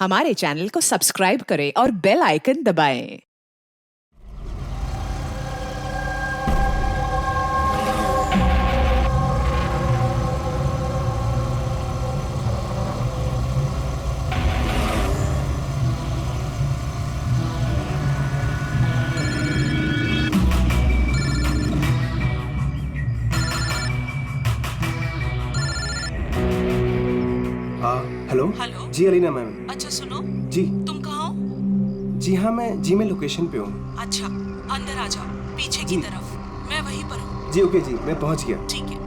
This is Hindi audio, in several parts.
हमारे चैनल को सब्सक्राइब करें और बेल आइकन दबाएं। हेलो। हेलो। जी अलीना मैम। अच्छा सुनो, जी तुम कहाँ हो? जी हाँ, मैं लोकेशन पे हूँ। अच्छा, अंदर आ जाओ, पीछे की जी। तरफ। मैं वहीं पर हूँ। जी ओके जी, मैं पहुँच गया। ठीक है।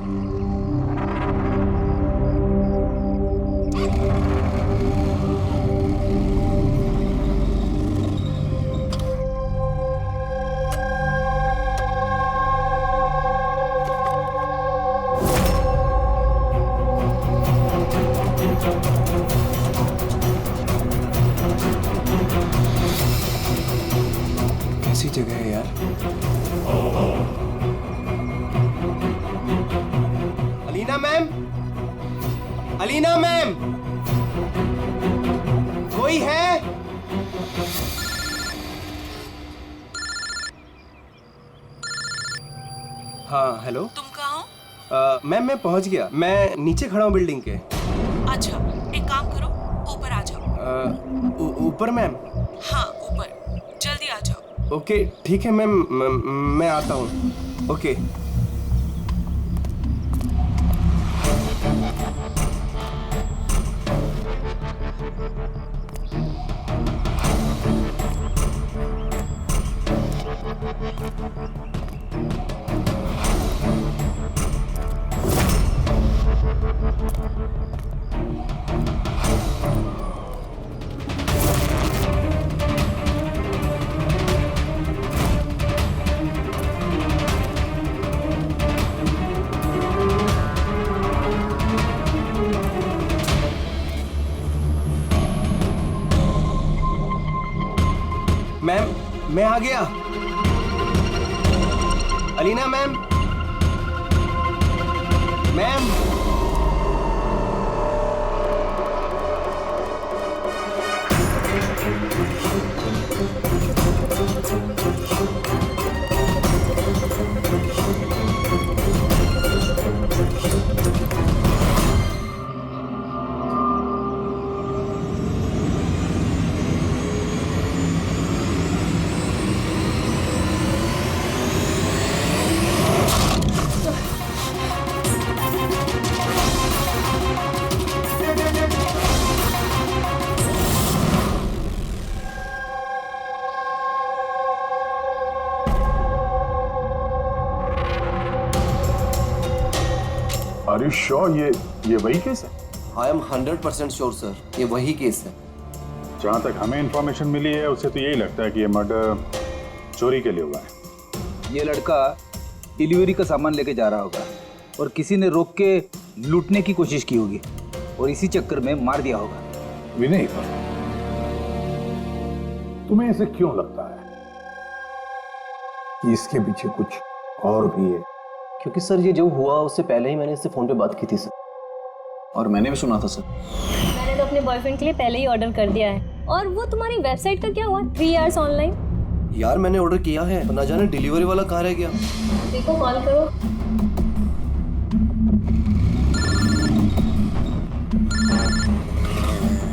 कैसी जगह है यार। अलीना मैम, अलीना मैम, कोई है? हाँ हेलो। तुम कहाँ हो? मैम मैं पहुँच गया, मैं नीचे खड़ा हूँ बिल्डिंग के। अच्छा, एक काम करो, ऊपर आ जाओ। ऊपर मैम? हाँ, ऊपर जल्दी आ जाओ। ओके ठीक है मैम, मैं आता हूँ। ओके। मैम मैं आ गया। Alina ma'am, ma'am. Are you sure ये वही केस है? आई एम 100% श्योर सर, ये वही केस है। जहाँ तक हमें इंफॉर्मेशन मिली है उससे तो यही लगता है कि ये मर्डर चोरी के लिए हुआ है। ये लड़का डिलीवरी का सामान लेके जा रहा होगा और किसी ने रोक के लूटने की कोशिश की होगी और इसी चक्कर में मार दिया होगा। विनय, तुम्हें ऐसे क्यों लगता है कि इसके पीछे कुछ और भी है? क्योंकि सर ये जो हुआ उससे पहले ही मैंने इससे फोन पे बात की थी सर, और मैंने भी सुना था सर। मैंने तो अपने बॉयफ्रेंड के लिए पहले ही ऑर्डर कर दिया है। और वो तुम्हारी वेबसाइट का क्या हुआ? 3 आवर्स ऑनलाइन। यार मैंने ऑर्डर किया है, ना जाने डिलीवरी वाला कहाँ रह गया। देखो, कॉल करो।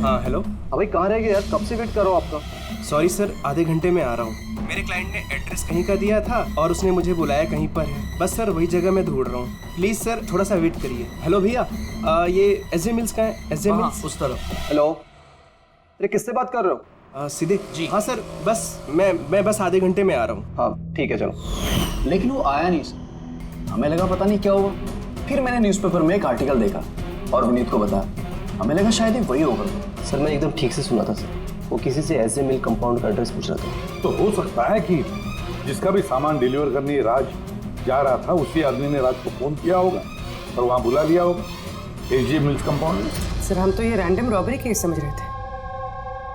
हाँ हेलो। भाई कहाँ रह गया यार, कब से वेट कर रहा हूँ आपका। सॉरी सर, आधे घंटे में आ रहा हूँ। मेरे क्लाइंट ने एड्रेस कहीं का दिया था और उसने मुझे बुलाया कहीं पर है। बस सर वही जगह मैं ढूंढ रहा हूँ। प्लीज सर थोड़ा सा वेट करिए। हेलो भैया, ये एसजे मिल्स का है? एसजे मिल्स उस तरफ। हेलो, अरे किससे बात कर रहे हो? सीधे जी। हाँ सर, बस मैं बस आधे घंटे में आ रहा हूँ। हाँ ठीक है चलो। लेकिन वो आया नहीं सर, हमें लगा पता नहीं क्या हुआ। फिर मैंने न्यूज़पेपर में एक आर्टिकल देखा और विनीत को बताया, हमें लगा शायद ये वही होगा। सर मैं एकदम ठीक से सुना था सर, वो किसी से एसजे मिल कंपाउंड का एड्रेस पूछ रहा था। तो हो सकता है कि जिसका भी सामान डिलीवर करने राज जा रहा था उसी आदमी ने राज को फोन किया होगा और वहां बुला लिया होगा एसजे मिल्स कंपाउंड में। सर हम तो ये रैंडम रॉबरी केस समझ रहे थे,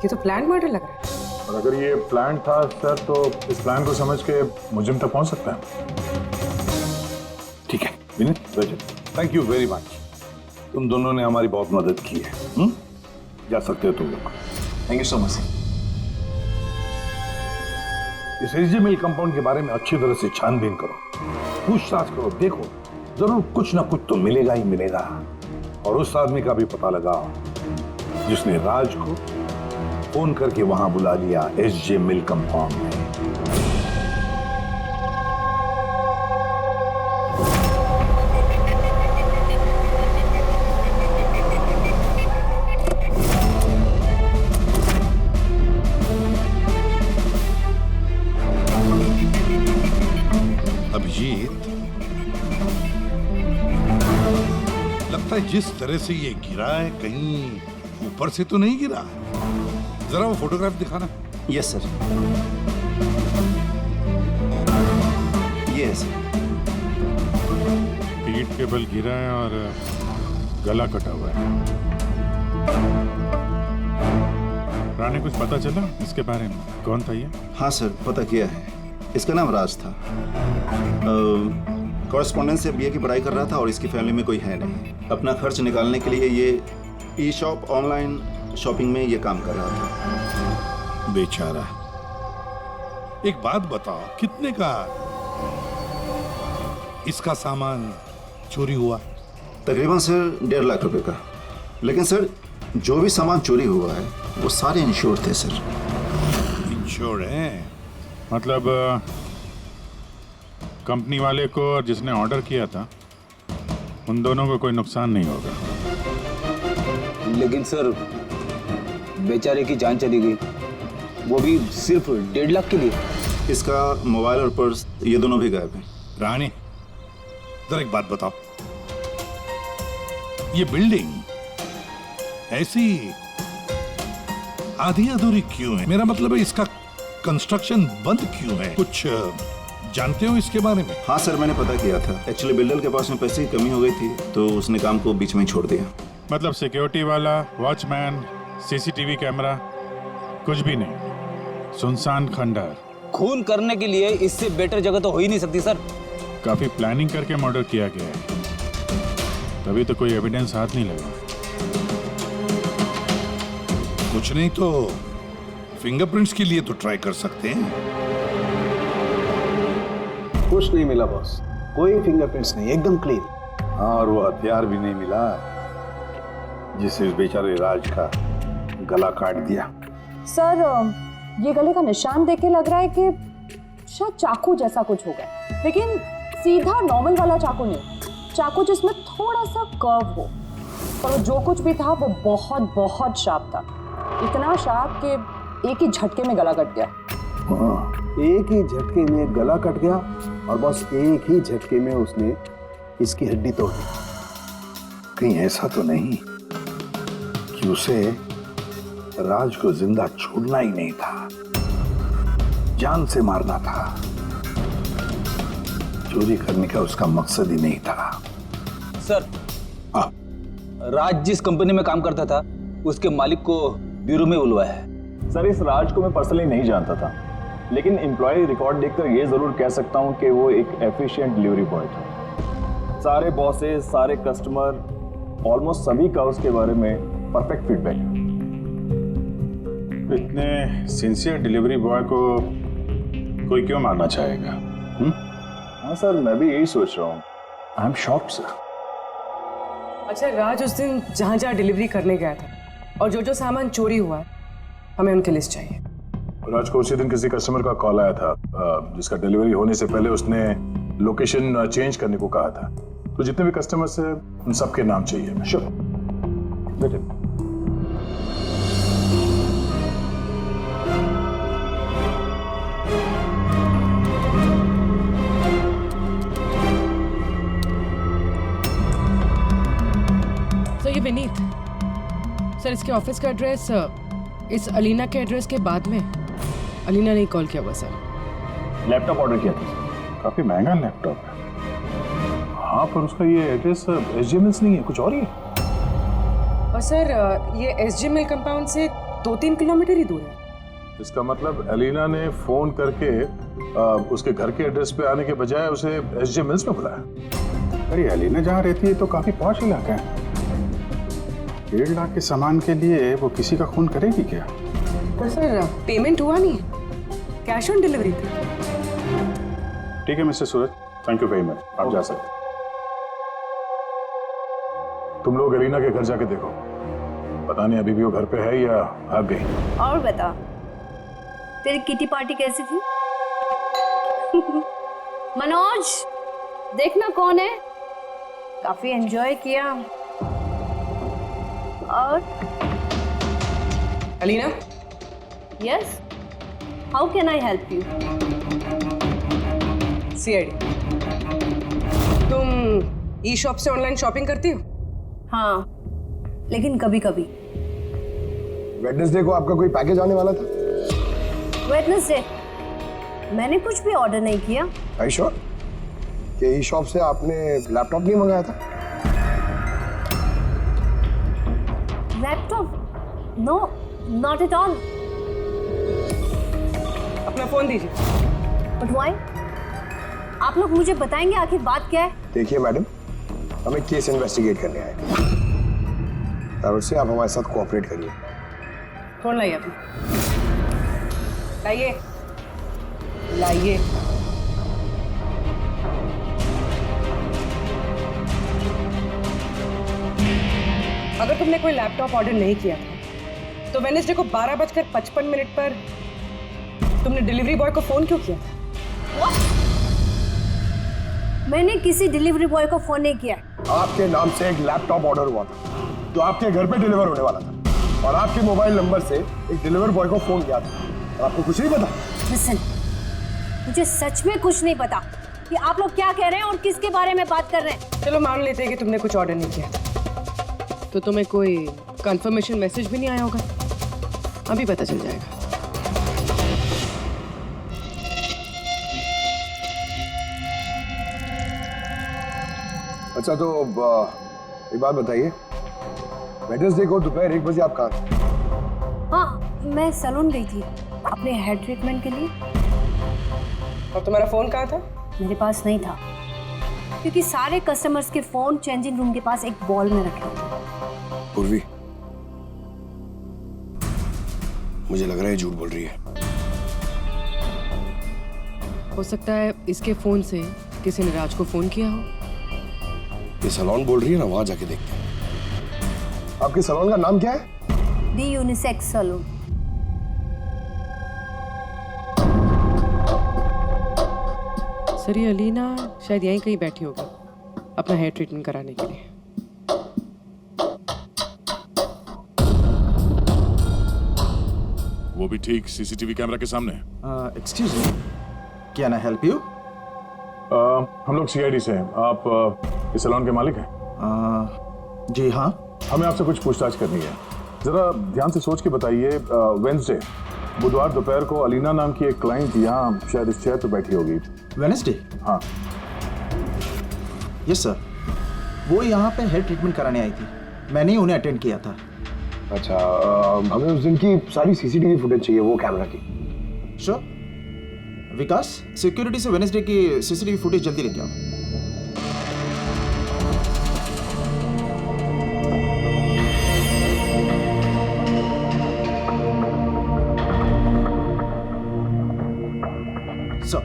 ये तो प्लान मर्डर लग रहा है। और अगर ये प्लान था सर तो इस प्लान को समझ के मुजरिम तक पहुंच सकता है। ठीक है विनीत, रजत, थैंक यू वेरी मच। तुम दोनों ने हमारी बहुत मदद की है। जा सकते हो तुम लोग। Thank you so much. इस एसजे मिल कंपाउंड के बारे में अच्छी तरह से छानबीन करो, पूछताछ करो, देखो जरूर कुछ ना कुछ तो मिलेगा ही मिलेगा। और उस आदमी का भी पता लगाओ जिसने राज को फोन करके वहां बुला लिया एसजे मिल कंपाउंड में। अभिजीत, लगता है जिस तरह से ये गिरा है कहीं ऊपर से तो नहीं गिरा। जरा वो फोटोग्राफ दिखाना। Yes sir. ये सर। पीठ के बल गिरा है और गला कटा हुआ है। रानी, कुछ पता चला इसके बारे में? कौन था ये? हाँ सर, पता किया है। इसका नाम राज था। कॉरेस्पॉन्डेंस से बीए की पढ़ाई कर रहा था और इसकी फैमिली में कोई है नहीं। अपना खर्च निकालने के लिए ये ई शॉप, ऑनलाइन शॉपिंग में ये काम कर रहा था। बेचारा। एक बात बताओ, कितने का इसका सामान चोरी हुआ? तकरीबन सर 1.5 लाख रुपए का। लेकिन सर, जो भी सामान चोरी हुआ है वो सारे इंश्योर्ड थे सर। इंश्योर्ड है? मतलब कंपनी वाले को और जिसने ऑर्डर किया था, उन दोनों को कोई नुकसान नहीं होगा। लेकिन सर, बेचारे की जान चली गई, वो भी सिर्फ 1.5 लाख के लिए। इसका मोबाइल और पर्स ये दोनों भी गायब हैं। रानी, जरा एक बात बताओ, ये बिल्डिंग ऐसी आधी अधूरी क्यों है? मेरा मतलब है इसका कंस्ट्रक्शन बंद क्यों है? कुछ जानते हो इसके बारे में? हाँ सर, मैंने पता किया था। एक्चुअली बिल्डर के पास में पैसे की कमी हो गई थी तो उसने काम को बीच में ही छोड़ दिया। मतलब सिक्योरिटी वाला, वॉचमैन, सीसीटीवी कैमरा, कुछ भी नहीं, सुनसान खंडहर। खून करने के लिए इससे बेटर जगह तो हो ही नहीं सकती सर। काफी प्लानिंग करके मर्डर किया गया है, तभी तो कोई एविडेंस हाथ नहीं लगा। कुछ नहीं तो फिंगरप्रिंट्स के लिए तो ट्राई कर सकते हैं। कुछ नहीं मिला बॉस, कोई फिंगरप्रिंट्स नहीं, एकदम क्लीन। हाँ, और वो हथियार भी नहीं मिला जिससे इस बेचारे राज का गला काट दिया। सर, ये गले का निशान देख के लग रहा है कि शायद चाकू जैसा कुछ होगा, लेकिन सीधा नॉर्मल वाला चाकू नहीं, चाकू जिसमें थोड़ा सा कर्व हो। और जो कुछ भी था वो बहुत बहुत शार्प था, इतना शार्प कि एक ही झटके में गला कट गया। हाँ, एक ही झटके में गला कट गया और बस एक ही झटके में उसने इसकी हड्डी तोड़ दी। कहीं ऐसा तो नहीं कि उसे राज को जिंदा छोड़ना ही नहीं था, जान से मारना था। चोरी करने का उसका मकसद ही नहीं था। सर, हाँ, राज जिस कंपनी में काम करता था उसके मालिक को ब्यूरो में बुलवाया है। सर, इस राज को मैं पर्सनली नहीं जानता था, लेकिन एम्प्लॉय रिकॉर्ड देखकर ये जरूर कह सकता हूँ कि वो एक एफिशिएंट डिलीवरी बॉय था। सारे बॉसेस, सारे कस्टमर, ऑलमोस्ट सभी का उसके बारे में परफेक्ट फीडबैक है। इतने सिंसियर डिलीवरी बॉय को कोई क्यों मारना चाहेगा? हाँ सर, मैं भी यही सोच रहा हूँ। I am shocked sir. अच्छा, राज उस दिन जहाँ जहाँ डिलीवरी करने गया था और जो जो सामान चोरी हुआ है, हमें उनकी लिस्ट चाहिए। राज को उसी दिन किसी कस्टमर का कॉल आया था जिसका डिलीवरी होने से पहले उसने लोकेशन चेंज करने को कहा था। तो जितने भी कस्टमर्स हैं उन सबके नाम चाहिए हमें। श्योर, बेटे। सर, ये विनीत सर, इसके ऑफिस का एड्रेस इस अलीना के एड्रेस के बाद में। अलीना ने कॉल किया हुआ सर। लैपटॉप ऑर्डर किया था। काफी महंगा लैपटॉप है। हाँ, पर उसका ये एड्रेस एसजे मिल्स नहीं है, कुछ और ही है। और सर, ये एसजे मिल कंपाउंड से 2-3 किलोमीटर ही दूर है। इसका मतलब एलिना ने फोन करके उसके घर के एड्रेस पे आने के बजाय उसे एसजे मिल्स में बुलाया। अरे एलिना जहाँ रहती है तो काफी पॉश इलाका है। 1.5 लाख के सामान के लिए वो किसी का खून करेगी क्या? पर सर पेमेंट हुआ नहीं, कैश ऑन डिलीवरी थी। ठीक है mister Suraj, thank you very much, आप जा सकते। तुम लोग अलीना के घर जाके देखो, पता नहीं अभी भी वो घर पे है या भाग गई। और बता, तेरी किटी पार्टी कैसी थी? मनोज, देखना कौन है, काफी एंजॉय किया। और Alina, yes, how can I help you? CID, तुम ई शॉप से ऑनलाइन शॉपिंग करती हो? हाँ, लेकिन कभी कभी। वेडनेसडे को आपका कोई पैकेज आने वाला था? वेडनेसडे? मैंने कुछ भी ऑर्डर नहीं किया। Are you sure? कि ई शॉप से आपने लैपटॉप नहीं मंगाया था? Laptop? No, not at all. अपना फोन दीजिए। But why? आप लोग मुझे बताएंगे आखिर बात क्या है? देखिए मैडम, हमें केस इन्वेस्टिगेट करने आए और उससे आप हमारे साथ कोऑपरेट करिए। फोन लाइए अपना, लाइए लाइए। अगर तुमने कोई लैपटॉप ऑर्डर नहीं किया था तो वेडनेसडे को 12:55 पर तुमने डिलीवरी बॉय को फोन क्यों किया था? मैंने किसी डिलीवरी बॉय को फोन नहीं किया। आपके नाम से एक लैपटॉप ऑर्डर हुआ था जो आपके घर पे डिलीवर होने वाला था और आपके मोबाइल नंबर से एक डिलीवर बॉय को फोन किया था और आपको कुछ नहीं पता? लिसन, मुझे सच में कुछ नहीं पता कि आप लोग क्या कह रहे हैं और किसके बारे में बात कर रहे हैं। चलो मान लेते हैं कि तुमने कुछ ऑर्डर नहीं किया था, तो तुम्हें कोई कंफर्मेशन मैसेज भी नहीं आया होगा। अभी पता चल जाएगा। अच्छा, तो एक बात बताइए, वेडनेसडे को दोपहर 1 बजे आप कहाँ थे? हाँ, मैं सैलून गई थी अपने हेयर ट्रीटमेंट के लिए। और तुम्हारा फोन कहाँ था? मेरे पास नहीं था, क्योंकि सारे कस्टमर्स के फोन चेंजिंग रूम के पास एक बॉल में रखे थे। पूर्वी, मुझे लग रहा है झूठ बोल रही है। हो सकता है इसके फोन से किसी ने राज को फोन किया हो। ये सैलून बोल रही है ना, वहां जाके देखते हैं। आपके सैलून का नाम क्या है? दी यूनिसेक्स सैलून। सर, ये अलीना शायद यहीं कहीं बैठी होगी अपना हेयर ट्रीटमेंट कराने के लिए। वो भी ठीक सीसीटीवी कैमरा के सामने। Excuse me, can I help you? हम लोग सीआईडी से हैं। आप इस सैलून के मालिक हैं? जी हाँ। हमें आपसे कुछ पूछताछ करनी है। जरा ध्यान से सोच के बताइए, वेडनेसडे बुधवार दोपहर को अलीना नाम की एक क्लाइंट यहाँ शायद इस चेयर पे बैठी होगी। वेडनेसडे? हाँ। यस सर, वो यहाँ पे हेयर ट्रीटमेंट कराने आई थी, मैंने ही उन्हें अटेंड किया था। अच्छा, हमें उस दिन की सारी सीसीटीवी फुटेज चाहिए, वो कैमरा की। श्योर। विकास, सिक्योरिटी से वेडनेसडे की सीसीटीवी फुटेज जल्दी लेके आओ। सर,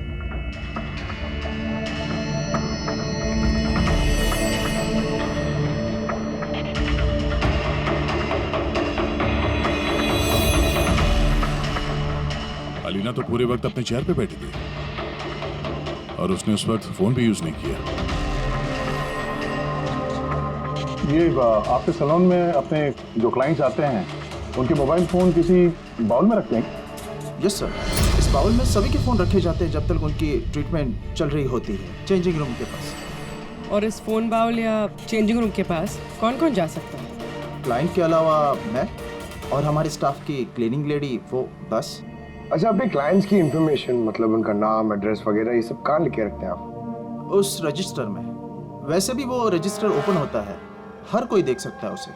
अलीना तो पूरे वक्त अपने चेयर पे बैठी थी और उसने उस वक्त फोन भी यूज नहीं किया। ये आपके सैलून में अपने जो क्लाइंट्स आते हैं उनके मोबाइल फोन किसी बाउल में रखते हैं? यस सर, इस बाउल में सभी के फोन रखे जाते हैं जब तक उनकी ट्रीटमेंट चल रही होती है, चेंजिंग रूम के पास। और इस फोन बाउल या चेंजिंग रूम के पास कौन कौन जा सकता है? क्लाइंट के अलावा मैं और हमारे स्टाफ की क्लीनिंग लेडी, वो बस। अच्छा, अपने क्लाइंट्स की इंफॉर्मेशन, मतलब उनका नाम, एड्रेस वगैरह, ये सब कहाँ लिखे रखते हैं आप? उस रजिस्टर में। वैसे भी वो रजिस्टर ओपन होता है, हर कोई देख सकता है उसे।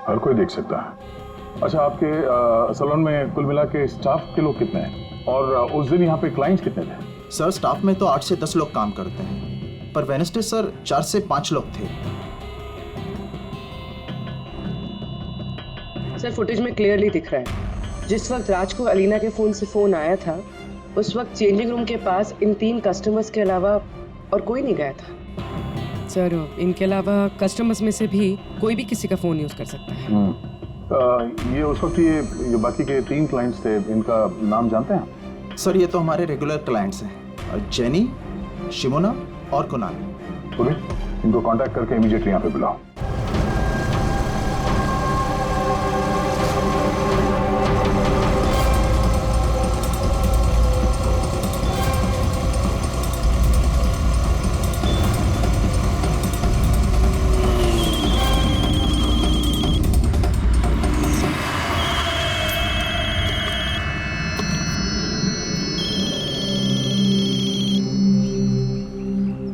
हर कोई देख सकता है? अच्छा, आपके सैलून में कुल मिला के स्टाफ के लोग कितने हैं और उस दिन यहाँ पे क्लाइंट्स कितने थे? सर, स्टाफ में तो 8 से 10 लोग काम करते हैं, पर वेडनेसडे सर 4 से 5 लोग थे। सर फुटेज में क्लियरली दिख रहा है जिस वक्त राज को अलीना के फोन से फोन आया था उस वक्त चेंजिंग रूम के पास इन 3 कस्टमर्स के अलावा और कोई नहीं गया था। सर इनके अलावा कस्टमर्स में से भी कोई भी किसी का फोन यूज कर सकता है। ये उस वक्त ये बाकी के 3 क्लाइंट्स थे, इनका नाम जानते हैं? सर ये तो हमारे रेगुलर क्लाइंट्स हैं, जेनी, शिमोना और कुणाल। पुलिस इनको कांटेक्ट करके इमीडिएटली यहाँ पे बुलाओ।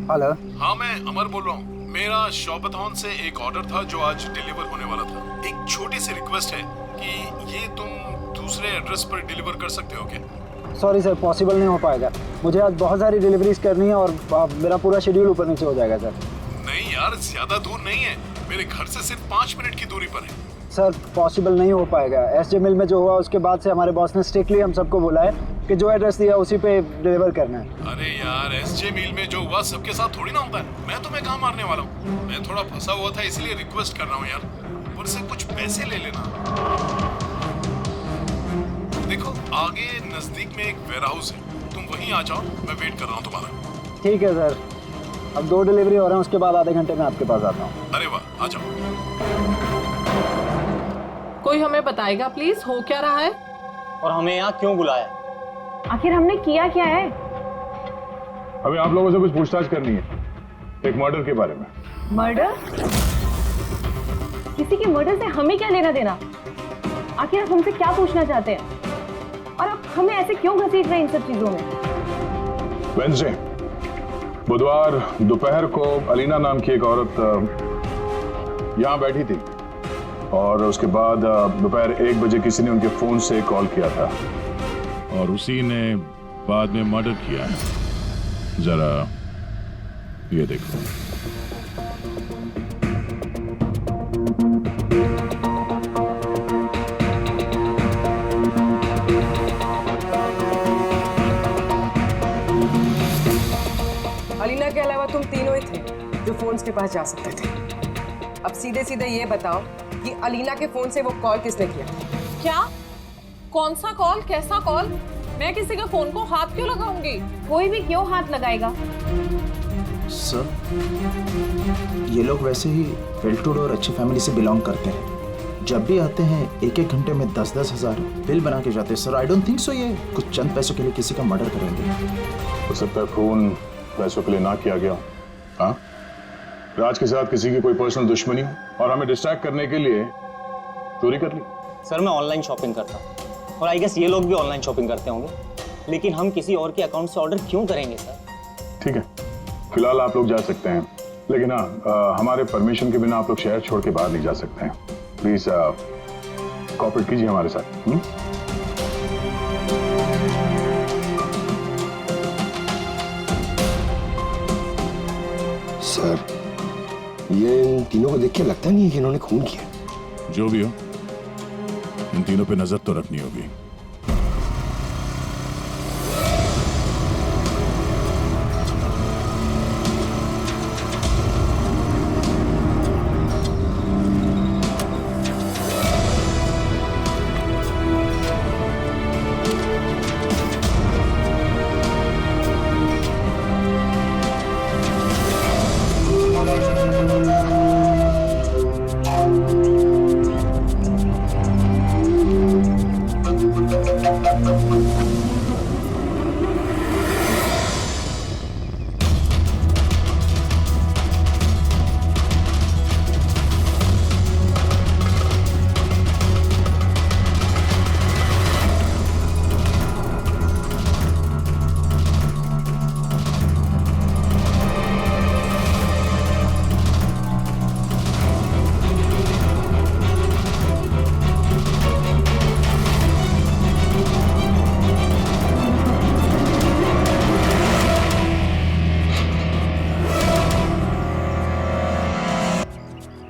हेलो। हाँ मैं अमर बोल रहा हूँ। मेरा शॉपथॉन से एक ऑर्डर था जो आज डिलीवर होने वाला था। एक छोटी सी रिक्वेस्ट है कि ये तुम दूसरे एड्रेस पर डिलीवर कर सकते हो क्या? सॉरी सर, पॉसिबल नहीं हो पाएगा। मुझे आज बहुत सारी डिलीवरीज करनी है और मेरा पूरा शेड्यूल ऊपर नीचे हो जाएगा सर। नहीं यार, ज्यादा दूर नहीं है, मेरे घर से सिर्फ 5 मिनट की दूरी पर है। सर पॉसिबल नहीं हो पाएगा। एसजे मिल में जो हुआ उसके बाद से हमारे बॉस ने स्ट्रिक्टली हम सबको बोला है कि जो एड्रेस दिया उसी पे डिलीवर करना है। अरे यार, एसजे मिल में जो हुआ सबके साथ थोड़ी ना होता है। मैं तुम्हें कहाँ मारने वाला हूँ। मैं थोड़ा फंसा हुआ था इसलिए रिक्वेस्ट कर रहा हूँ यार, ऊपर से कुछ पैसे ले लेना। देखो आगे नजदीक में एक वेयर हाउस है, तुम वहीं आ जाओ, मैं वेट कर रहा हूँ तुम्हारा। ठीक है सर, अब 2 डिलीवरी हो रहे हैं, उसके बाद आधे घंटे में आपके पास आता हूँ। अरे वाह, आ जाओ। कोई हमें बताएगा प्लीज हो क्या रहा है और हमें यहाँ क्यों बुलाया? आखिर हमने किया क्या है? हमें आप लोगों से कुछ पूछताछ करनी है, एक मर्डर के बारे में। मर्डर? किसी के मर्डर से हमें क्या लेना देना? आखिर आप हमसे क्या पूछना चाहते हैं और आप हमें ऐसे क्यों घसीट रहे हैं इन सब चीजों में? वेंसडे बुधवार दोपहर को अलीना नाम की एक औरत यहाँ बैठी थी और उसके बाद दोपहर 1 बजे किसी ने उनके फोन से कॉल किया था और उसी ने बाद में मर्डर किया है। जरा ये देखो। अलीना के अलावा तुम तीनों ही थे जो फोन्स के पास जा सकते थे। अब सीधे सीधे ये बताओ कि अलीना के फोन से वो कॉल किसने किया? क्या? कौन सा कॉल? कैसा कॉल? मैं किसी के फोन को हाथ क्यों लगाऊंगी? कोई भी क्यों हाथ लगाएगा? सर ये लोग वैसे ही वेल टू डू और अच्छी फैमिली से बिलोंग करते हैं। जब भी आते हैं 1-1 घंटे में 10-10 हज़ार बिल बना के जाते हैं। Sir I don't think so ये कुछ चंद पैसों के लिए किसी का मर्डर करेंगे। हो सकता है फोन पैसों के लिए ना किया गया। हाँ, राज के साथ किसी की कोई पर्सनल दुश्मनी हो और हमें डिस्ट्रैक्ट करने के लिए चोरी कर ली। सर मैं ऑनलाइन शॉपिंग करता हूँ और आई गेस ये लोग भी ऑनलाइन शॉपिंग करते होंगे, लेकिन हम किसी और के अकाउंट से ऑर्डर क्यों करेंगे सर? ठीक है, फिलहाल आप लोग जा सकते हैं, लेकिन हाँ हमारे परमिशन के बिना आप लोग शहर छोड़ के बाहर नहीं जा सकते हैं। प्लीज कोऑपरेट कीजिए हमारे साथ। सर ये इन तीनों को देख के लगता नहीं है कि इन्होंने खून किया। जो भी हो, इन तीनों पे नजर तो रखनी होगी।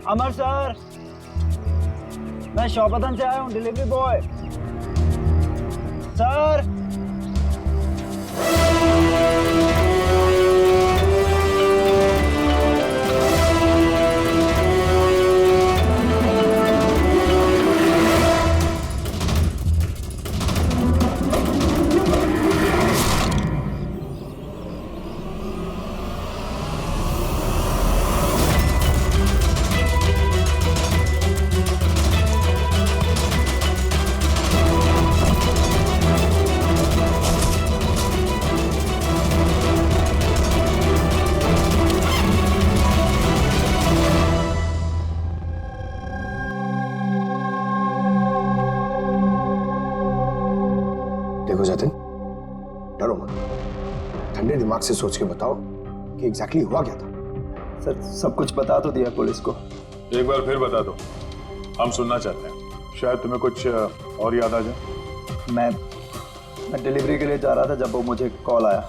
अमर सर, मैं मैं शौपतन से आया हूँ, डिलीवरी बॉय। सर देखो जतिन, डरो मत, ठंडे दिमाग से सोच के बताओ कि एग्जैक्टली हुआ क्या था। सर सब कुछ बता तो दिया पुलिस को। एक बार फिर बता दो, हम सुनना चाहते हैं, शायद तुम्हें कुछ और याद आ जाए। मैं डिलीवरी के लिए जा रहा था जब वो मुझे कॉल आया।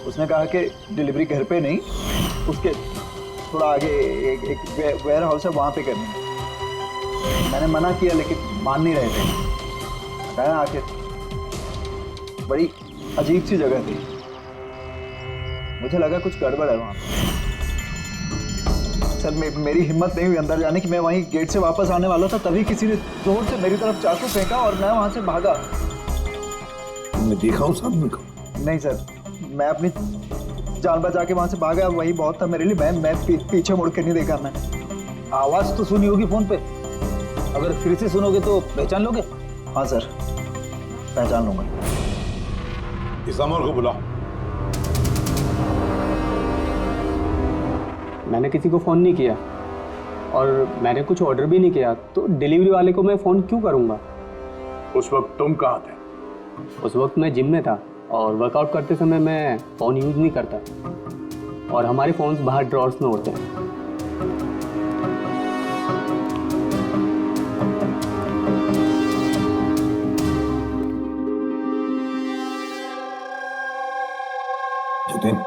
उसने कहा कि डिलीवरी घर पे नहीं, उसके थोड़ा आगे एक वेयर हाउस है, वहाँ पे करनी है। मैंने मना किया लेकिन मान नहीं रहे थे। कहा आखिर बड़ी अजीब सी जगह थी, मुझे लगा कुछ गड़बड़ है वहाँ। सर मेरी हिम्मत नहीं हुई अंदर जाने की। मैं वहीं गेट से वापस आने वाला था, तभी किसी ने जोर से मेरी तरफ चाकू फेंका और मैं वहाँ से भागा। तुमने देखा उस आदमी को? नहीं सर, मैं अपनी जान बचा के वहाँ से भागा, वही बहुत था मेरे लिए। मैं पीछे मुड़ के नहीं देखा। मैं आवाज़ तो सुनी होगी फोन पे, अगर फिर से सुनोगे तो पहचान लोगे? हाँ सर, पहचान लूंगा। इस अमर को बुलाओ। मैंने किसी को फ़ोन नहीं किया और मैंने कुछ ऑर्डर भी नहीं किया, तो डिलीवरी वाले को मैं फ़ोन क्यों करूँगा? उस वक्त तुम कहाँ थे? उस वक्त मैं जिम में था और वर्कआउट करते समय मैं फ़ोन यूज़ नहीं करता और हमारे फ़ोन्स बाहर ड्रॉर्स में होते हैं। जतिन,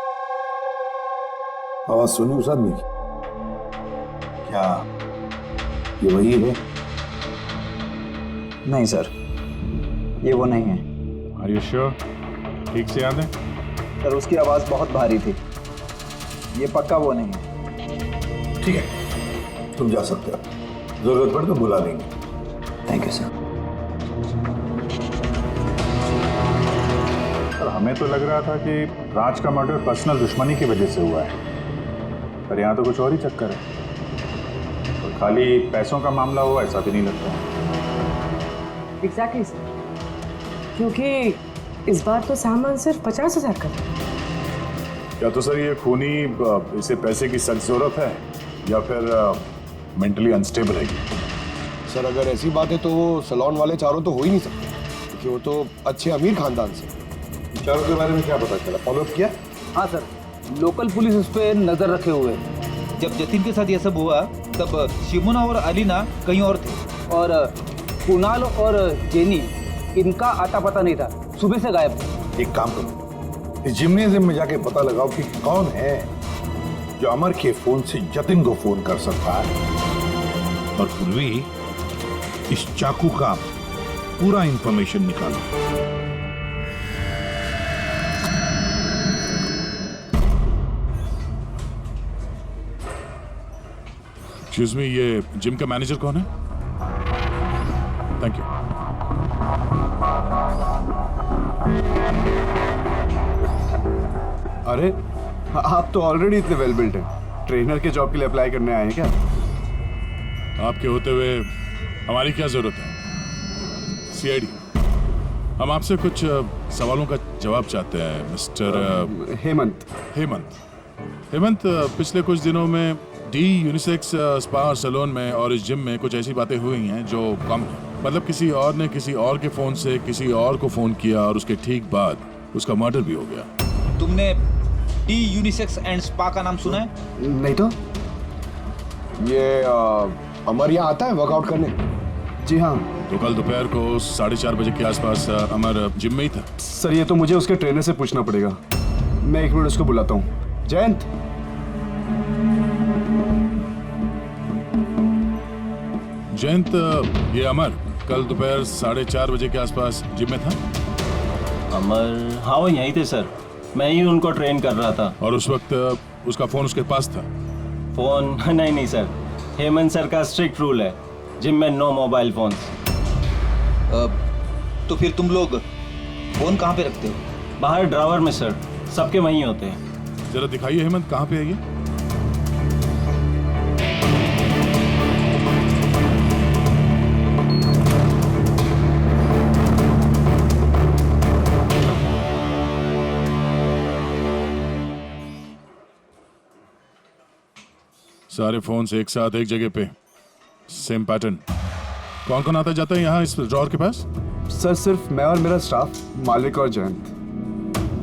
आवाज सुनी उस आदमी की? क्या ये वही है? नहीं सर, ये वो नहीं है। Are you sure? ठीक से याद है? सर उसकी आवाज़ बहुत भारी थी, ये पक्का वो नहीं है। ठीक है, तुम जा सकते हो, जरूरत पड़े तो बुला देंगे। Thank you sir. हमें तो लग रहा था कि राज का मर्डर पर्सनल दुश्मनी की वजह से हुआ है, पर यहाँ तो कुछ और ही चक्कर है। और खाली पैसों का मामला हुआ ऐसा भी नहीं लगता। एग्जैक्टली सर, क्योंकि इस बार तो सामान सिर्फ 50,000 का था। क्या तो सर ये खूनी इसे पैसे की सख्त जरूरत है या फिर मेंटली अनस्टेबल है? सर अगर ऐसी बात है तो वो सलोन वाले चारों तो हो ही नहीं सकते, क्योंकि वो तो अच्छे अमीर खानदान से। चारों के बारे में क्या पता चला? फॉलोअप किया? हाँ सर, लोकल पुलिस उस पर नज़र रखे हुए है। जब जतिन के साथ यह सब हुआ तब शिमोना और अलीना कहीं और थे और कुणाल और जेनी, इनका आता पता नहीं था, सुबह से गायब थे। एक काम करो, इस जिम्नेजियम में जाके पता लगाओ कि कौन है जो अमर के फोन से जतिन को फोन कर सकता है, और पूर्वी इस चाकू का पूरा इंफॉर्मेशन निकालो। एक्सक्यूज मी, ये जिम का मैनेजर कौन है? Thank you. अरे आप तो ऑलरेडी इतने वेल बिल्ट हैं, ट्रेनर के जॉब के लिए अप्लाई करने आए हैं क्या? आपके होते हुए हमारी क्या जरूरत है? सीआईडी, हम आपसे कुछ सवालों का जवाब चाहते हैं मिस्टर हेमंत। हेमंत, पिछले कुछ दिनों में डी यूनिसेक्स स्पा और सैलून में और इस जिम में कुछ ऐसी बातें हुई हैं जो कम है। मतलब किसी और ने किसी और के फोन से किसी और को फोन किया और उसके ठीक बाद उसका मर्डर भी हो गया। तुमने डी यूनिसेक्स एंड स्पा का नाम सुना है? नहीं तो। ये अमर यहाँ आता है वर्कआउट करने? जी हाँ। तो कल दोपहर को 4:30 बजे के आसपास अमर जिम में ही था। सर ये तो मुझे उसके ट्रेनर से पूछना पड़ेगा, मैं 1 मिनट उसको बुलाता हूँ। जयंत, जयंत, ये अमर कल दोपहर 4:30 बजे के आसपास जिम में था। अमर, हाँ वो यहीं थे सर, मैं ही उनको ट्रेन कर रहा था। और उस वक्त उसका फोन उसके पास था? फोन नहीं सर, हेमंत सर का स्ट्रिक्ट रूल है, जिम में नो मोबाइल फोन। तो फिर तुम लोग फोन कहाँ पे रखते हो? बाहर ड्रावर में सर, सबके वहीं होते हैं। जरा दिखाइए हेमंत, कहाँ पे है ये? सारे फोन्स एक साथ एक जगह पे, सेम पैटर्न। कौन कौन आता जाता है यहाँ इस ड्रॉअर के पास? सर सिर्फ मैं और मेरा स्टाफ, मालिक और जयंत।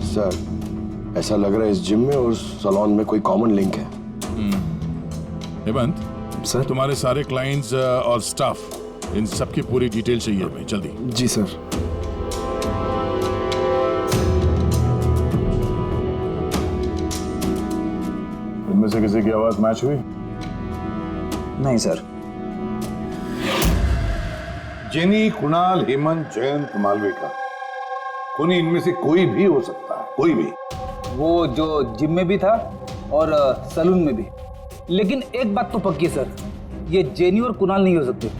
सर ऐसा लग रहा है इस जिम में और सैलून में कोई कॉमन लिंक है। हेमंत सर, तुम्हारे सारे क्लाइंट्स और स्टाफ, इन सबकी पूरी डिटेल चाहिए हमें, जल्दी। जी सर। इनमें से किसी की आवाज मैच हुई? नहीं सर। जेनी, कुणाल, हेमंत, जयंत, मालविका, कोई इनमें से कोई भी हो सकता है, कोई भी। वो जो जिम में भी था और सैलून में भी। लेकिन एक बात तो पक्की है सर, ये जेनी और कुणाल नहीं हो सकते।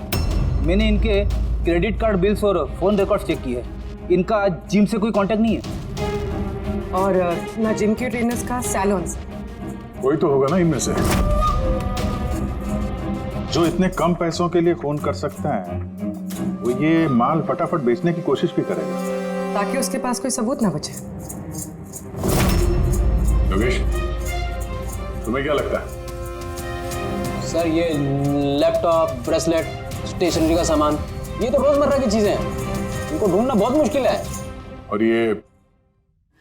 मैंने इनके क्रेडिट कार्ड बिल्स और फोन रिकॉर्ड्स चेक किए हैं, इनका जिम से कोई कांटेक्ट नहीं है। और ना जिम के ट्रेनर्स का सैलून से। कोई तो होगा ना इनमें से जो इतने कम पैसों के लिए फोन कर सकता है, वो ये माल फटाफट बेचने की कोशिश भी करेगा ताकि उसके पास कोई सबूत ना बचे। योगेश, तुम्हें क्या लगता है? सर ये लैपटॉप, ब्रेसलेट, स्टेशनरी का सामान, ये तो रोजमर्रा की चीजें हैं, इनको ढूंढना बहुत मुश्किल है। और ये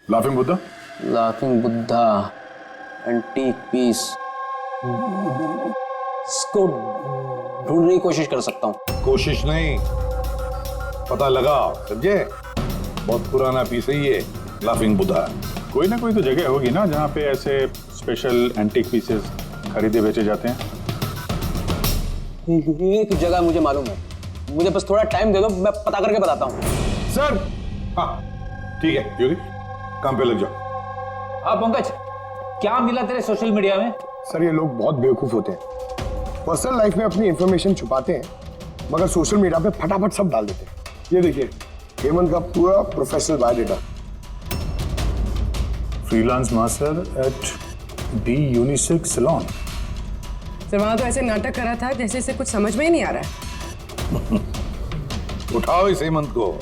laughing Buddha? Laughing Buddha, antique piece, इसको ढूंढने की कोशिश कर सकता हूँ। कोशिश नहीं, पता लगाओ, समझे? बहुत पुराना पीस है ये लाफिंग बुद्धा। कोई ना कोई तो जगह होगी ना जहाँ पे ऐसे स्पेशल एंटीक पीसेस खरीदे बेचे जाते हैं। एक जगह मुझे मालूम है, मुझे बस थोड़ा टाइम दे दो, मैं पता करके बताता हूँ। सर हाँ ठीक है, योगी काम पे लग जाओ। हाँ पंकज, क्या मिला तेरे सोशल मीडिया में? सर ये लोग बहुत बेवकूफ होते हैं, पर्सनल लाइफ में अपनी इंफॉर्मेशन छुपाते हैं मगर सोशल मीडिया पे फटाफट सब डाल देते हैं। ये देखिए हेमंत का पूरा professional biodata. Freelance master at the unisex salon. Sir वहां तो ऐसे नाटक करा था जैसे इसे कुछ समझ में ही नहीं आ रहा है। उठाओ इस हेमंत को।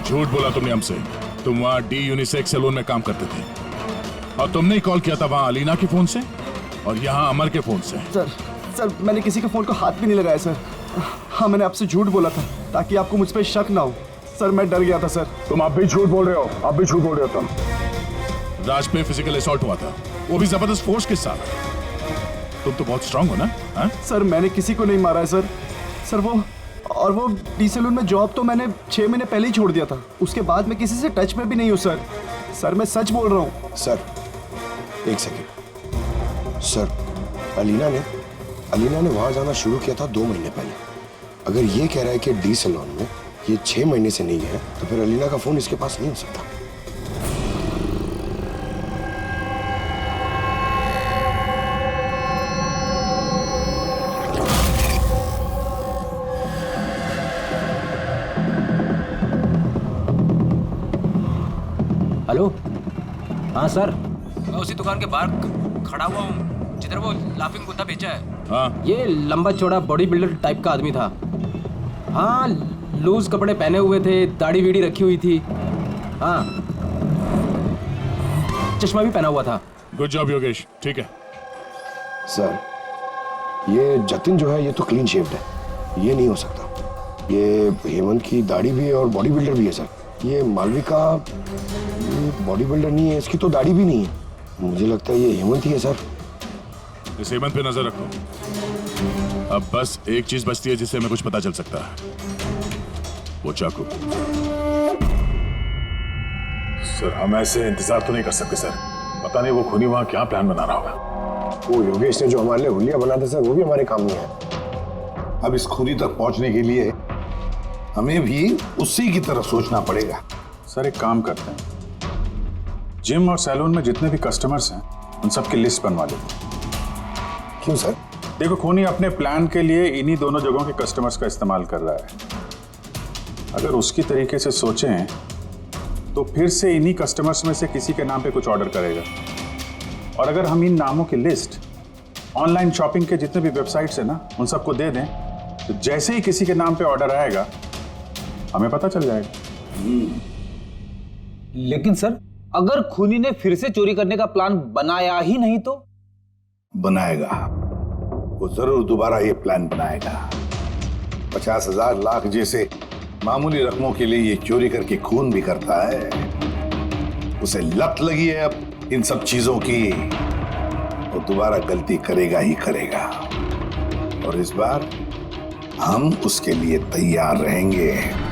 झूठ बोला तुमने हमसे, तुम वहाँ डी यूनिसेक्स सैलून में काम करते थे और तुमने ही कॉल किया था वहाँ अलीना के फोन से और यहाँ अमर के फोन से। सर मैंने किसी के फोन को हाथ भी नहीं लगाया सर। हाँ मैंने आपसे झूठ बोला था ताकि आपको मुझ पर शक ना हो। सर मैं डर गया था सर। तुम आप भी झूठ बोल रहे हो, आप भी झूठ बोल रहे हो। तुम राज पे फिजिकल असॉल्ट हुआ था, वो भी जबरदस्त फोर्स के साथ। तुम तो बहुत स्ट्रांग हो ना? हा? सर मैंने किसी को नहीं मारा है सर। सर वो डी सैलून में जॉब तो मैंने 6 महीने पहले ही छोड़ दिया था, उसके बाद मैं किसी से टच में भी नहीं हूँ सर। सर मैं सच बोल रहा हूँ। सर एक सेकेंड सर, अलीना ने वहां जाना शुरू किया था 2 महीने पहले। अगर ये कह रहा है कि डी सैलून में ये 6 महीने से नहीं है तो फिर अलीना का फोन इसके पास नहीं हो सकता। हेलो, हाँ सर, मैं उसी दुकान के बाहर खड़ा हुआ हूँ जिधर वो लाफिंग बुद्धा बेचा है। हाँ, ये लंबा चौड़ा बॉडी बिल्डर टाइप का आदमी था। हाँ, लूज कपड़े पहने हुए थे, दाढ़ी वीड़ी रखी हुई थी। हाँ, चश्मा भी पहना हुआ था। गुड जॉब योगेश, ठीक है। सर, ये जतिन जो है ये तो क्लीन शेव्ड है, ये नहीं हो सकता। ये हेमंत की दाढ़ी भी है और बॉडी बिल्डर भी है सर। ये मालविका बॉडी बिल्डर नहीं है, इसकी तो दाढ़ी भी नहीं है। मुझे लगता है ये हेमंत ही है सर। इस हेमंत पे नजर रखो। अब बस एक चीज बचती है जिससे हमें कुछ पता चल सकता है, वो चाकू। सर, हम ऐसे इंतजार तो नहीं कर सकते सर। पता नहीं वो खूनी वहां क्या प्लान बना रहा होगा। वो योगेश ने जो हमारे लिए हुलिया बना था सर, वो भी हमारे काम नहीं है। अब इस खूनी तक पहुंचने के लिए हमें भी उसी की तरफ सोचना पड़ेगा। सर, एक काम करते हैं, जिम और सैलून में जितने भी कस्टमर्स हैं उन सबकी लिस्ट बनवा लेते हैं। क्यों सर? देखो, खूनी अपने प्लान के लिए इन्हीं दोनों जगहों के कस्टमर्स का इस्तेमाल कर रहा है। अगर उसकी तरीके से सोचें तो फिर से इन्हीं कस्टमर्स में से किसी के नाम पे कुछ ऑर्डर करेगा, और अगर हम इन नामों की लिस्ट ऑनलाइन शॉपिंग के जितने भी वेबसाइट्स हैं ना उन सबको दे दें, तो जैसे ही किसी के नाम पे ऑर्डर आएगा हमें पता चल जाएगा। लेकिन सर, अगर खूनी ने फिर से चोरी करने का प्लान बनाया ही नहीं तो? बनाएगा, वो जरूर दोबारा ये प्लान बनाएगा। 50,000 लाख जैसे मामूली रकमों के लिए ये चोरी करके खून भी करता है। उसे लत लगी है अब इन सब चीजों की, वो दोबारा गलती करेगा ही करेगा, और इस बार हम उसके लिए तैयार रहेंगे।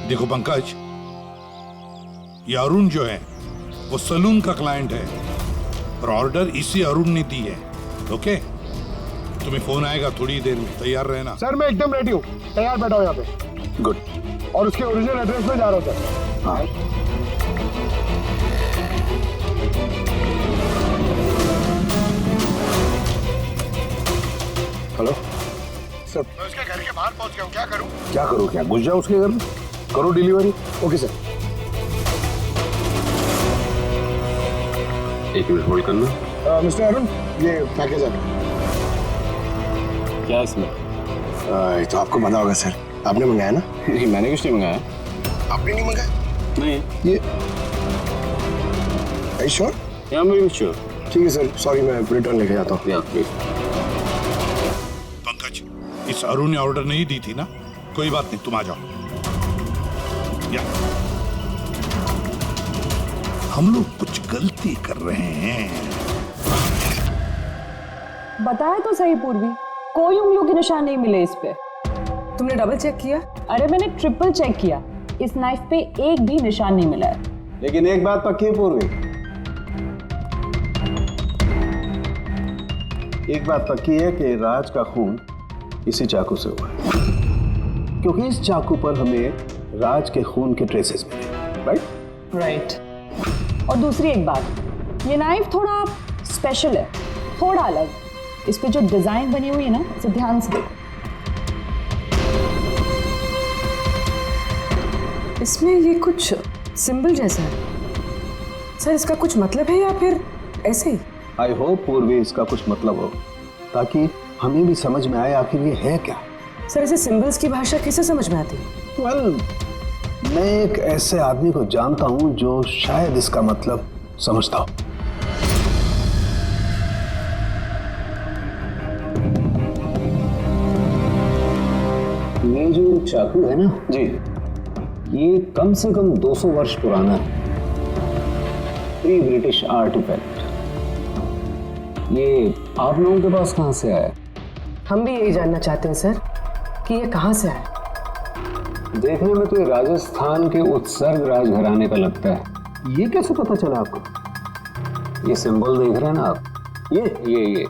देखो पंकज, ये अरुण जो है वो सलून का क्लाइंट है और ऑर्डर इसी अरुण ने दी है। ओके, तुम्हें फोन आएगा थोड़ी देर में, तैयार रहना। सर, मैं एकदम रेडी हूँ, तैयार बैठा हूँ यहाँ पे। गुड। और उसके ओरिजिनल एड्रेस पे जा रहा हूँ सर। हाँ। हेलो सर, मैं उसके घर के बाहर पहुँच गया हूँ, क्या करूँ? क्या करो? क्या घुस जाओ उसके घर में, करो डिलीवरी। Okay sir. एक मिनट होल्ड करना। मिस्टर अरुण, ये पैकेज है। क्या इसमें? ये तो आपको पता होगा सर, आपने मंगाया ना? नहीं, मैंने कुछ नहीं मंगाया। आपने नहीं मंगाया? नहीं। ये Are you sure? Yeah, I'm very sure. ठीक है सर, सॉरी, मैं रिटर्न लेके जाता हूँ। पंकज, इस अरुण ने ऑर्डर नहीं दी थी ना? कोई बात नहीं, तुम आ जाओ। या हम लोग कुछ गलती कर रहे हैं। बताया तो सही पूर्वी, कोई उंगलियों के निशान नहीं मिले इस पे। तुमने डबल चेक किया? अरे मैंने ट्रिपल चेक किया, इस नाइफ पे एक भी निशान नहीं मिला है। लेकिन एक बात पक्की है पूर्वी, एक बात पक्की है कि राज का खून इसी चाकू से हुआ है, क्योंकि इस चाकू पर हमें राज के खून के ट्रेसेस मिले। राइट? राइट। और दूसरी एक बात, ये नाइफ थोड़ा स्पेशल है, थोड़ा अलग। इस पे जो डिजाइन बनी हुई है ना, इसे ध्यान से देखो। इसमें ये कुछ सिंबल जैसा है सर, इसका कुछ मतलब है या फिर ऐसे ही? आई होप पूर्वी इसका कुछ मतलब हो, ताकि हमें भी समझ में आए आखिर ये है क्या। सर, ऐसे सिंबल्स की भाषा किसे समझ में आती है? वेल, मैं एक ऐसे आदमी को जानता हूं जो शायद इसका मतलब समझता हो। ये जो चाकू है ना जी, ये कम से कम 200 वर्ष पुराना है, प्री ब्रिटिश आर्टिफैक्ट। ये आप लोगों के पास कहाँ से आया? हम भी यही जानना चाहते हैं सर कि ये कहाँ से आया। देखने में तो ये राजस्थान के उत्सर्ग राजघराने का लगता है। ये कैसे पता चला आपको? ये सिंबल देख रहे हैं ना आप, ये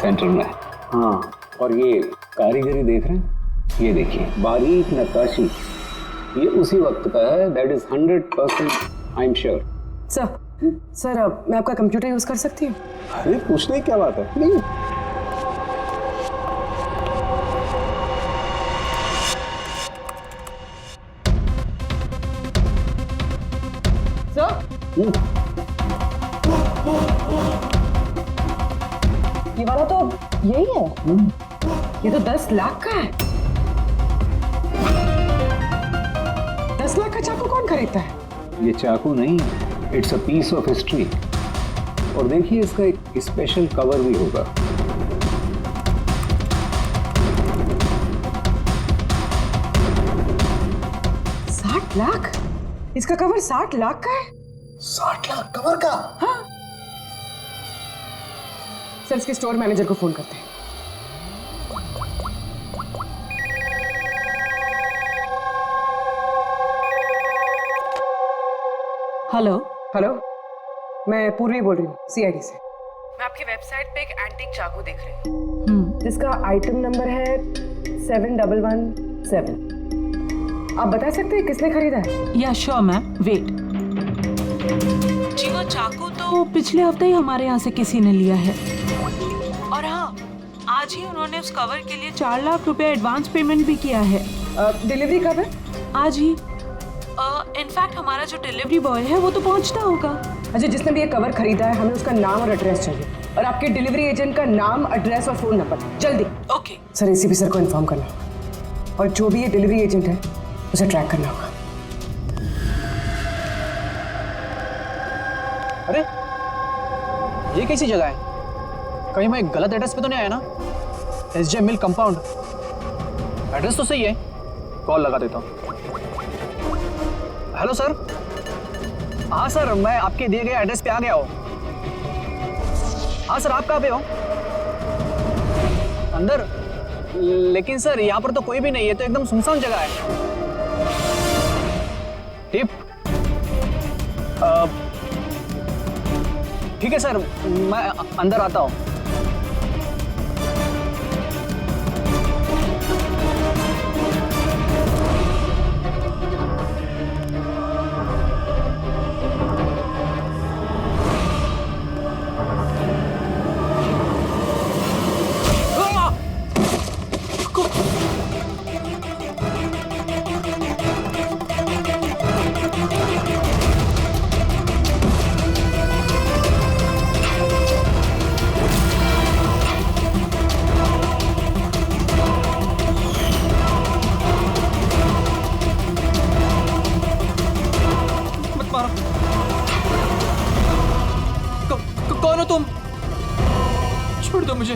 सेंटर में है। हाँ, और ये कारीगरी देख रहे हैं, ये देखिए बारीक नक्काशी, ये उसी वक्त का है। That is 100% I am sure. Sir मैं आपका कंप्यूटर यूज कर सकती हूँ? अरे पूछने की क्या बात है, नहीं। ये वाला तो यही है। ये तो 10 लाख का है। 10 लाख का चाकू कौन खरीदता है? ये चाकू नहीं, it's a piece of history. और देखिए इसका एक स्पेशल कवर भी होगा। लाख? इसका कवर 60 लाख का है? 60 लाख कवर का? हाँ। सर इसके स्टोर मैनेजर को फोन करते हैं। हेलो हेलो, मैं पूर्वी बोल रही हूँ सीआईडी से। मैं आपकी वेबसाइट पे एक एंटीक चाकू देख रही हूँ जिसका आइटम नंबर है 7117। आप बता सकते हैं किसने खरीदा है? या श्योर मैम, वेट। जी वो चाकू तो पिछले हफ्ते ही हमारे यहाँ से किसी ने लिया है। और हाँ, आज ही उन्होंने उस कवर के लिए 4 लाख रुपए एडवांस पेमेंट भी किया है। डिलीवरी कब है? आज ही। इनफैक्ट हमारा जो डिलीवरी बॉय है वो तो पहुँचता होगा। अच्छा, जिसने भी ये कवर खरीदा है हमें उसका नाम और एड्रेस चाहिए, और आपके डिलीवरी एजेंट का नाम, एड्रेस और फोन नंबर, जल्दी। ओके सर, एसीपी सर को इन्फॉर्म करना होगा, और जो भी ये डिलीवरी एजेंट है उसे ट्रैक करना होगा। अरे ये कैसी जगह है? कहीं मैं गलत एड्रेस पे तो नहीं आया ना? SJ मिल कंपाउंड, एड्रेस तो सही है। कॉल लगा देता हूँ। Hello sir. हाँ सर, मैं आपके दिए गए एड्रेस पे आ गया हूँ। हाँ सर, आप कहाँ पे हो? अंदर? लेकिन सर यहाँ पर तो कोई भी नहीं है, तो एकदम सुनसान जगह है। टिप? ठीक है सर, मैं अंदर आता हूँ। कौन हो तुम? छोड़ दो मुझे।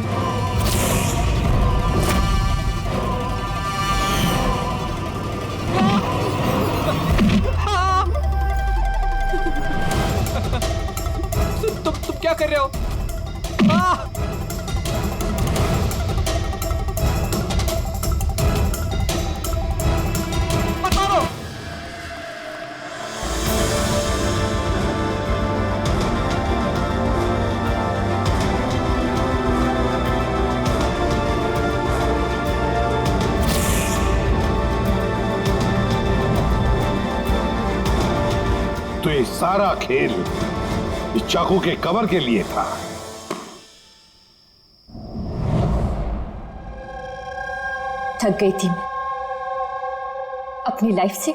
तुम क्या कर रहे हो? मत मारो। तो ये सारा खेल इस चाकू के कवर के लिए था। थक गई थी मैं अपनी लाइफ से,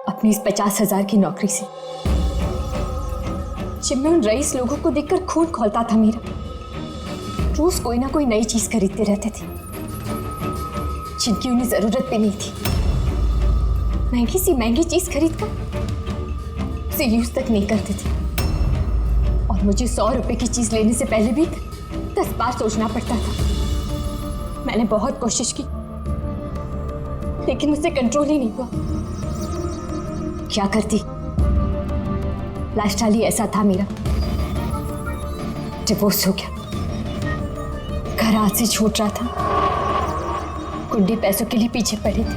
अपनी इस 50,000 की नौकरी से। जब मैं उन रईस लोगों को देखकर खून खौलता था मेरा, रोज कोई ना कोई नई चीज खरीदते रहते थे जिनकी उन्हें जरूरत भी नहीं थी। महंगी सी महंगी चीज खरीदकर उसे यूज तक नहीं करते थे, और मुझे 100 रुपए की चीज लेने से पहले भी 10 बार सोचना पड़ता था। मैंने बहुत कोशिश की लेकिन मुझसे कंट्रोल ही नहीं हुआ। क्या करती, लाइफस्टाइल ही ऐसा था मेरा। डिवोर्स हो गया, घर हाथ से छूट रहा था, कुंडी पैसों के लिए पीछे पड़े थे।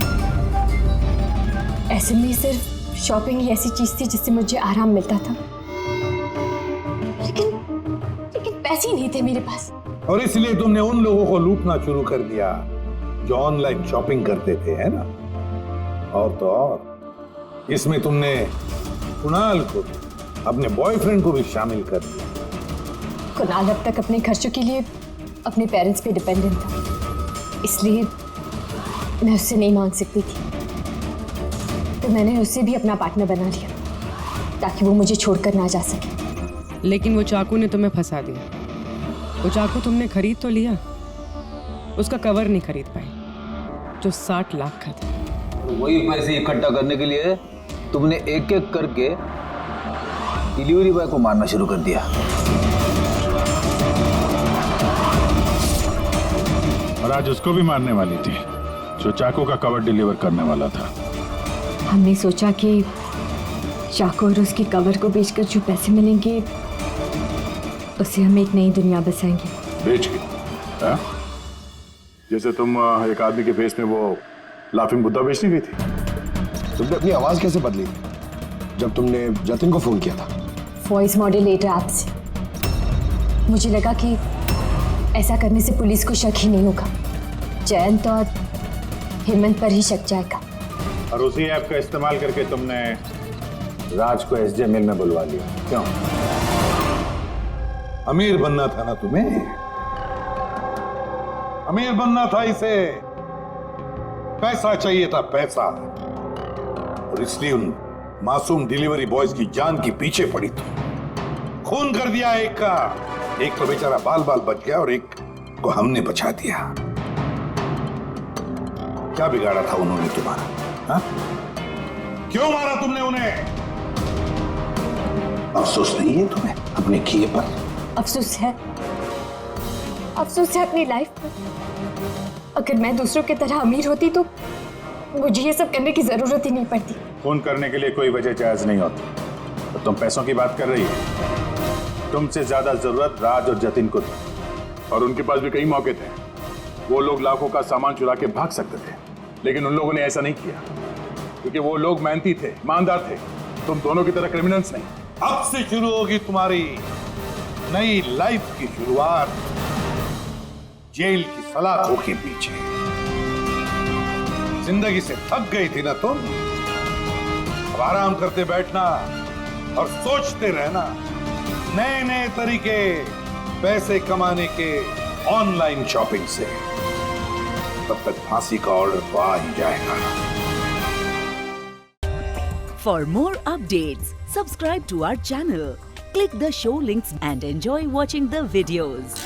ऐसे में सिर्फ शॉपिंग ही ऐसी चीज थी जिससे मुझे आराम मिलता था। लेकिन पैसे ही नहीं थे मेरे पास। और इसलिए तुमने उन लोगों को लूटना शुरू कर दिया जो ऑनलाइन शॉपिंग करते थे, है ना? और तो और इसमें तुमने कुणाल को, अपने बॉयफ्रेंड को भी शामिल कर दिया। कुणाल अब तक अपने खर्चों के लिए अपने पेरेंट्स पे डिपेंडेंट था, इसलिए मैं उससे नहीं मांग सकती थी। तो मैंने उसे भी अपना पार्टनर बना लिया ताकि वो मुझे छोड़कर ना जा सके। लेकिन वो चाकू ने तुम्हें फंसा दिया। वो चाकू तुमने खरीद तो लिया, उसका कवर नहीं खरीद पाई जो 60 लाख का था। वही पैसे इकट्ठा करने के लिए तुमने एक एक करके डिलीवरी बॉय को मारना शुरू कर दिया। और आज उसको भी मारने वाली थी जो चाकू का कवर डिलीवर करने वाला था। हमने सोचा कि चाकू और उसके कवर को बेचकर जो पैसे मिलेंगे उससे हम एक नई दुनिया बसाएंगे। बेच के? हाँ? जैसे तुम एक आदमी के फेस में वो लाफिंग बुद्धा बेचने गई थी। तुमने अपनी आवाज कैसे बदली जब तुमने जतिन को फोन किया था? वॉइस मॉड्यूलेटर ऐप से। मुझे लगा कि ऐसा करने से पुलिस को शक ही नहीं होगा, जयंत और हेमंत पर ही शक जाएगा। और उसी ऐप का इस्तेमाल करके तुमने राज को एसजे मिल में बुलवा लिया, क्यों? अमीर बनना था ना तुम्हें? अमीर बनना था इसे, पैसा चाहिए था, पैसा। और इसलिए उन मासूम डिलीवरी बॉयज की जान की पीछे पड़ी थी। खून कर दिया एक का, एक तो बेचारा बाल बाल बच गया और एक को हमने बचा दिया। क्या बिगाड़ा था उन्होंने तुम्हारा? हा? क्यों मारा तुमने उन्हें? अफसोस नहीं है तुम्हें अपने किए पर? अफसोस है अपनी लाइफ पर। अगर मैं दूसरों की तरह अमीर होती तो मुझे ये सब करने की जरूरत ही नहीं पड़ती। फोन करने के लिए कोई वजह जायज नहीं होती। तो तुम पैसों की बात कर रही हो। तुमसे ज्यादा जरूरत राज और जतिन को थी, और उनके पास भी कई मौके थे। वो लोग लाखों का सामान चुरा के भाग सकते थे, लेकिन उन लोगों ने ऐसा नहीं किया क्योंकि वो लोग मेहनती थे, ईमानदार थे। तुम दोनों की तरह क्रिमिनल्स नहीं। अब से शुरू होगी तुम्हारी नई लाइफ की शुरुआत जेल की सलाखों के पीछे। जिंदगी से थक गई थी ना तुम? अब आराम करते बैठना और सोचते रहना नए नए तरीके पैसे कमाने के ऑनलाइन शॉपिंग से। तब तक फांसी का ऑर्डर तो आ ही जाएगा। For more updates, subscribe to our channel, click the show links and enjoy watching the videos.